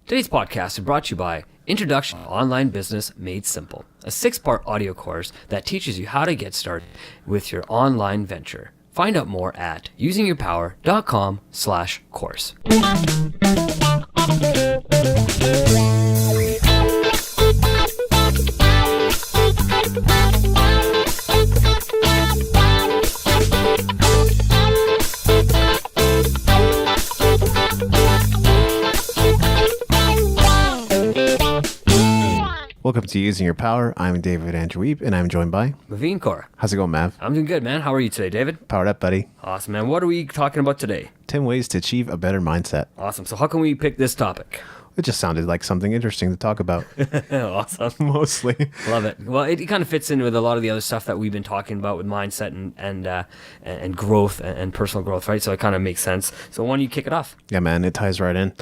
Today's podcast is brought to you by Introduction to Online Business Made Simple, a 6-part audio course that teaches you how to get started with your online venture. Find out more at usingyourpower.com/course. Welcome to Using Your Power. I'm David Andrew Wiebe, and I'm joined by Maveen, Kaura. How's it going, Mav? I'm doing good, man. How are you today, David? Powered up, buddy. Awesome, man. What are we talking about today? 10 ways to achieve a better mindset. Awesome. So how can we pick this topic? It just sounded like something interesting to talk about. Awesome. Mostly. Love it. Well, it kind of fits in with a lot of the other stuff that we've been talking about with mindset and growth and personal growth, right? So it kind of makes sense. So why don't you kick it off? Yeah, man, it ties right in.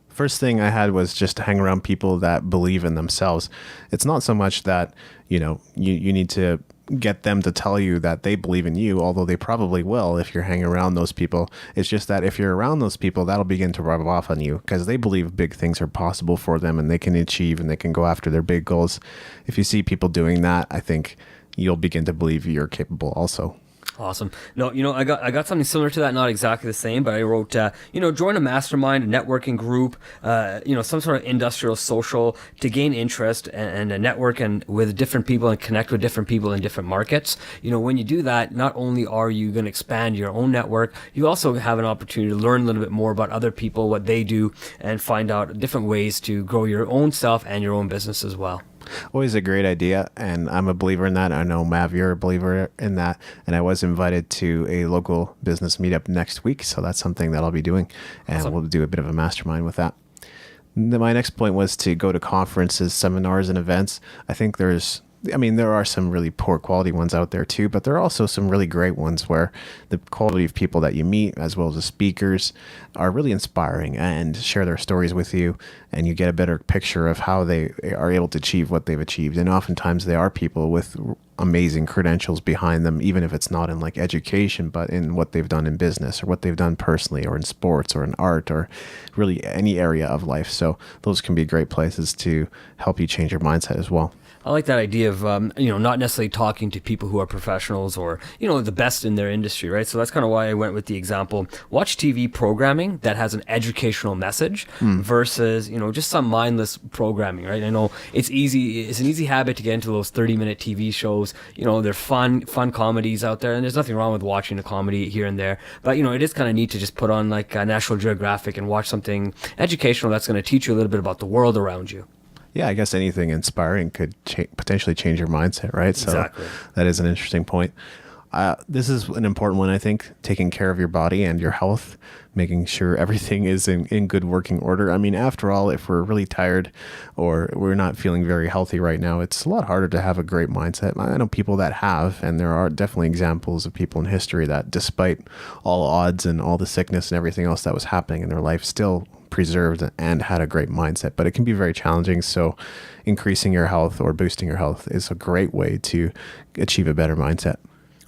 First thing I had was just to hang around people that believe in themselves. It's not so much that, you need to get them to tell you that they believe in you, although they probably will if you're hanging around those people. It's just that if you're around those people, that'll begin to rub off on you because they believe big things are possible for them and they can achieve and they can go after their big goals. If you see people doing that, I think you'll begin to believe you're capable also. Awesome. No, I got something similar to that, not exactly the same, but I wrote, join a mastermind, a networking group, some sort of industrial social to gain interest and a network and with different people and connect with different people in different markets. When you do that, not only are you going to expand your own network, you also have an opportunity to learn a little bit more about other people, what they do, and find out different ways to grow your own self and your own business as well. Always a great idea, and I'm a believer in that. I know, Mav, you're a believer in that, and I was invited to a local business meetup next week, so that's something that I'll be doing, and Awesome. We'll do a bit of a mastermind with that. My next point was to go to conferences, seminars, and events. I think there are some really poor quality ones out there too, but there are also some really great ones where the quality of people that you meet, as well as the speakers, are really inspiring and share their stories with you, and you get a better picture of how they are able to achieve what they've achieved. And oftentimes they are people with amazing credentials behind them, even if it's not in like education, but in what they've done in business or what they've done personally or in sports or in art or really any area of life. So those can be great places to help you change your mindset as well. I like that idea of, not necessarily talking to people who are professionals or, the best in their industry, right? So that's kind of why I went with the example, watch TV programming that has an educational message versus, just some mindless programming, right? I know it's an easy habit to get into those 30-minute TV shows. They're fun comedies out there, and there's nothing wrong with watching a comedy here and there. But, it is kind of neat to just put on like National Geographic and watch something educational that's going to teach you a little bit about the world around you. Yeah, I guess anything inspiring could potentially change your mindset, right? Exactly. So that is an interesting point. This is an important one, I think, taking care of your body and your health, making sure everything is in good working order. I mean, after all, if we're really tired or we're not feeling very healthy right now, it's a lot harder to have a great mindset. I know people that have, and there are definitely examples of people in history that despite all odds and all the sickness and everything else that was happening in their life, still preserved and had a great mindset. But it can be very challenging. So increasing your health or boosting your health is a great way to achieve a better mindset.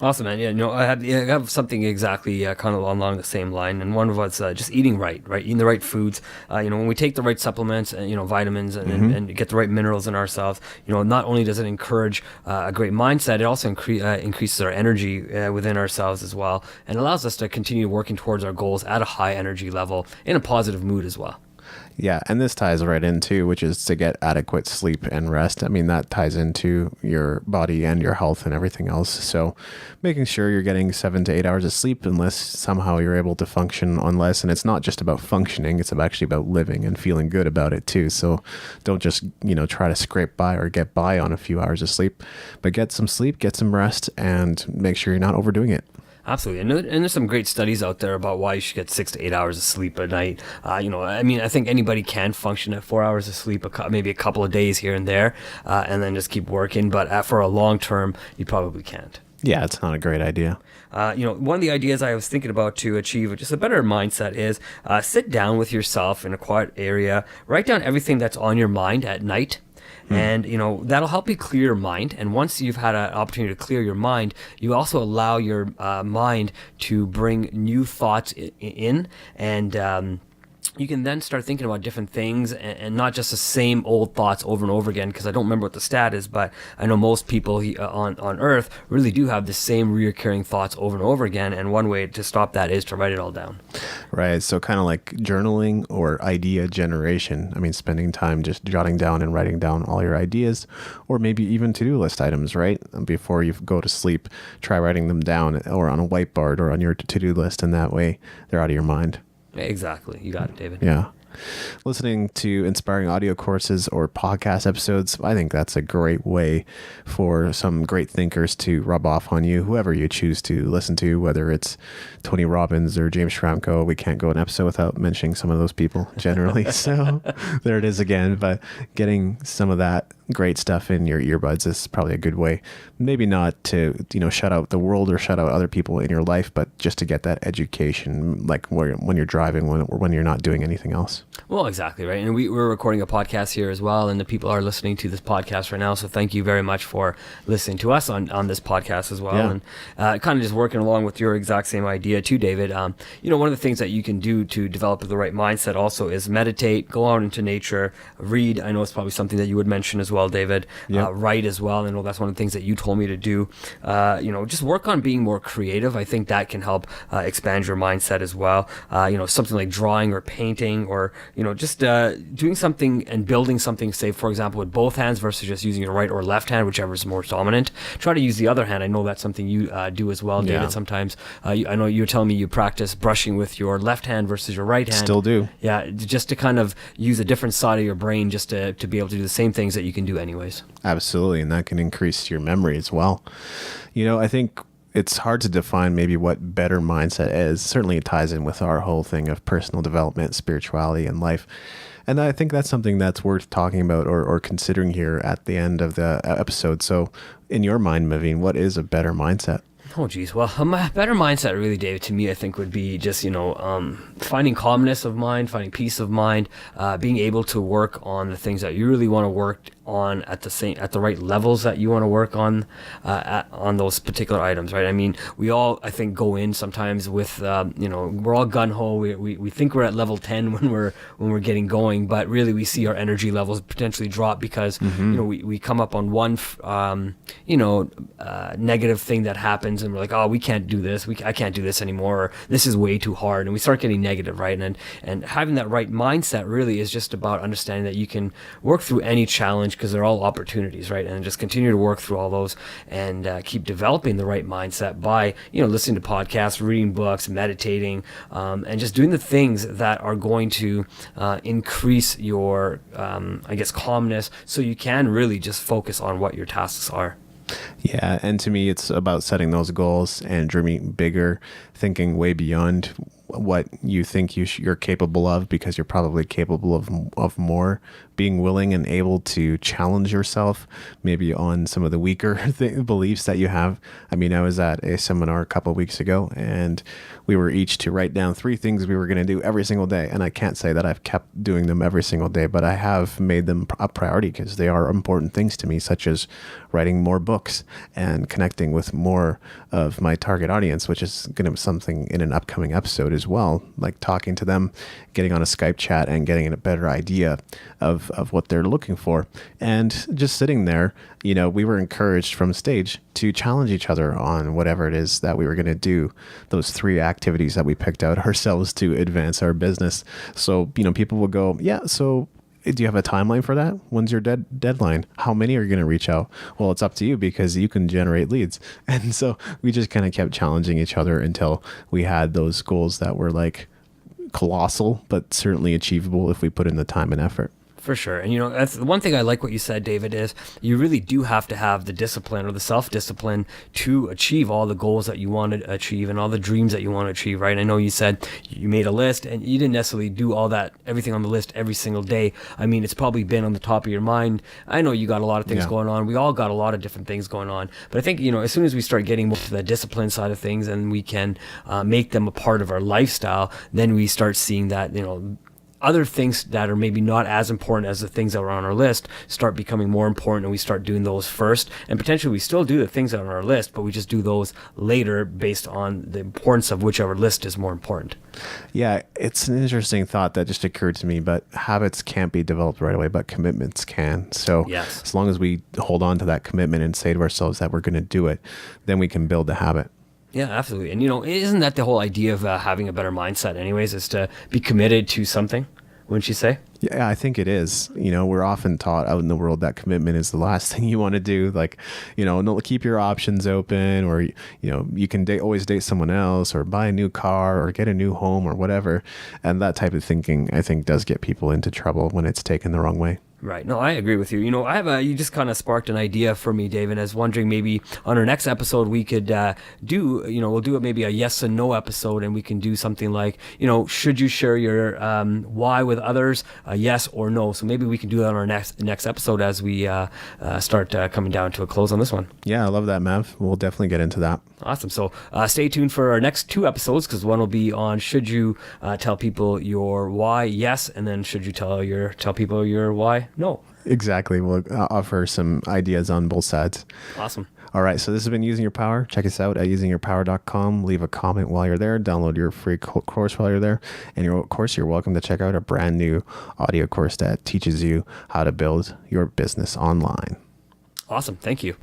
Awesome, man. Yeah, I have something exactly kind of along the same line, and one of us just eating right, eating the right foods. When we take the right supplements, and vitamins, and get the right minerals in ourselves, not only does it encourage a great mindset, it also increases our energy within ourselves as well, and allows us to continue working towards our goals at a high energy level in a positive mood as well. Yeah, and this ties right in too, which is to get adequate sleep and rest. I mean, that ties into your body and your health and everything else. So making sure you're getting 7 to 8 hours of sleep, unless somehow you're able to function on less. And it's not just about functioning, it's actually about living and feeling good about it too. So don't just, try to scrape by or get by on a few hours of sleep, but get some sleep, get some rest, and make sure you're not overdoing it. Absolutely. And there's some great studies out there about why you should get 6 to 8 hours of sleep a night. I think anybody can function at 4 hours of sleep, maybe a couple of days here and there, and then just keep working. But for a long term, you probably can't. Yeah, it's not a great idea. One of the ideas I was thinking about to achieve just a better mindset is sit down with yourself in a quiet area, write down everything that's on your mind at night. And, that'll help you clear your mind. And once you've had an opportunity to clear your mind, you also allow your mind to bring new thoughts in and you can then start thinking about different things and not just the same old thoughts over and over again, because I don't remember what the stat is, but I know most people on Earth really do have the same reoccurring thoughts over and over again, and one way to stop that is to write it all down. Right. So kind of like journaling or idea generation. I mean, spending time just jotting down and writing down all your ideas, or maybe even to-do list items, right? Before you go to sleep, try writing them down or on a whiteboard or on your to-do list, and that way they're out of your mind. Exactly. You got it, David. Yeah. Listening to inspiring audio courses or podcast episodes, I think that's a great way for some great thinkers to rub off on you, whoever you choose to listen to, whether it's Tony Robbins or James Schramko. We can't go an episode without mentioning some of those people generally. So there it is again. But getting some of that great stuff in your earbuds is probably a good way. Maybe not to, shut out the world or shut out other people in your life, but just to get that education, like when you're driving or when you're not doing anything else. Well, exactly, right. And we're recording a podcast here as well, and the people are listening to this podcast right now. So thank you very much for listening to us on this podcast as well. Yeah. And kind of just working along with your exact same idea too, David. One of the things that you can do to develop the right mindset also is meditate, go out into nature, read. I know it's probably something that you would mention as well, David. Yep. Write as well. I know that's one of the things that you told me to do. Just work on being more creative. I think that can help expand your mindset as well. Something like drawing or painting, or just doing something and building something, say for example with both hands versus just using your right or left hand, whichever is more dominant. Try to use the other hand. I know that's something you do as well, David. Yeah. Sometimes I know you were telling me you practice brushing with your left hand versus your right hand. Still do. Yeah, just to kind of use a different side of your brain just to be able to do the same things that you can do anyways. Absolutely. And that can increase your memory as well. I think it's hard to define maybe what better mindset is. Certainly it ties in with our whole thing of personal development, spirituality, and life. And I think that's something that's worth talking about or considering here at the end of the episode. So in your mind, Maveen, what is a better mindset? Oh, geez. Well, a better mindset, really, David, to me, I think would be just, finding calmness of mind, finding peace of mind, being able to work on the things that you really want to work on at the right levels that you want to work on those particular items, right? I mean, we all, I think, go in sometimes with, we're all gun-ho. We think we're at level 10 when we're getting going, but really we see our energy levels potentially drop because, we come up on one, negative thing that happens and we're like, oh, we can't do this. I can't do this anymore. Or this is way too hard. And we start getting negative, right? And having that right mindset really is just about understanding that you can work through any challenge because they're all opportunities, right? And just continue to work through all those and keep developing the right mindset by, listening to podcasts, reading books, meditating, and just doing the things that are going to increase your, calmness so you can really just focus on what your tasks are. Yeah, and to me, it's about setting those goals and dreaming bigger, thinking way beyond what you think you're capable of, because you're probably capable of more. Being willing and able to challenge yourself, maybe on some of the weaker beliefs that you have. I mean, I was at a seminar a couple of weeks ago, and we were each to write down 3 things we were going to do every single day. And I can't say that I've kept doing them every single day, but I have made them a priority because they are important things to me, such as writing more books and connecting with more of my target audience, which is going to be something in an upcoming episode as well, like talking to them, getting on a Skype chat and getting a better idea of what they're looking for. And just sitting there, we were encouraged from stage to challenge each other on whatever it is that we were going to do, those 3 activities that we picked out ourselves to advance our business. So, people will go, yeah, so do you have a timeline for that? When's your deadline? How many are you going to reach out? Well, it's up to you because you can generate leads. And so we just kind of kept challenging each other until we had those goals that were like colossal, but certainly achievable if we put in the time and effort. For sure. And, that's the one thing I like what you said, David, is you really do have to have the discipline or the self-discipline to achieve all the goals that you want to achieve and all the dreams that you want to achieve, right? I know you said you made a list and you didn't necessarily do everything on the list every single day. I mean, it's probably been on the top of your mind. I know you got a lot of things going on. We all got a lot of different things going on. But I think, as soon as we start getting more to the discipline side of things and we can make them a part of our lifestyle, then we start seeing that, other things that are maybe not as important as the things that are on our list start becoming more important, and we start doing those first. And potentially we still do the things that are on our list, but we just do those later based on the importance of whichever list is more important. Yeah, it's an interesting thought that just occurred to me, but habits can't be developed right away, but commitments can. So Yes. as long as we hold on to that commitment and say to ourselves that we're going to do it, then we can build the habit. Yeah, absolutely. And, isn't that the whole idea of having a better mindset anyways, is to be committed to something, wouldn't you say? Yeah, I think it is. We're often taught out in the world that commitment is the last thing you want to do. Like, no, keep your options open, or, you can always date someone else, or buy a new car, or get a new home, or whatever. And that type of thinking, I think, does get people into trouble when it's taken the wrong way. Right. No, I agree with you. You just kind of sparked an idea for me, David. I was wondering maybe on our next episode we could we'll do it maybe a yes and no episode, and we can do something like, should you share your why with others, yes or no? So maybe we can do that on our next episode as we start coming down to a close on this one. Yeah, I love that, Mav. We'll definitely get into that. Awesome. So stay tuned for our next 2 episodes, because one will be on should you tell people your why, yes, and then should you tell people your why, no. Exactly. We'll offer some ideas on both sides. Awesome. All right. So this has been Using Your Power. Check us out at usingyourpower.com. Leave a comment while you're there. Download your free course while you're there. And of course, you're welcome to check out a brand new audio course that teaches you how to build your business online. Awesome. Thank you.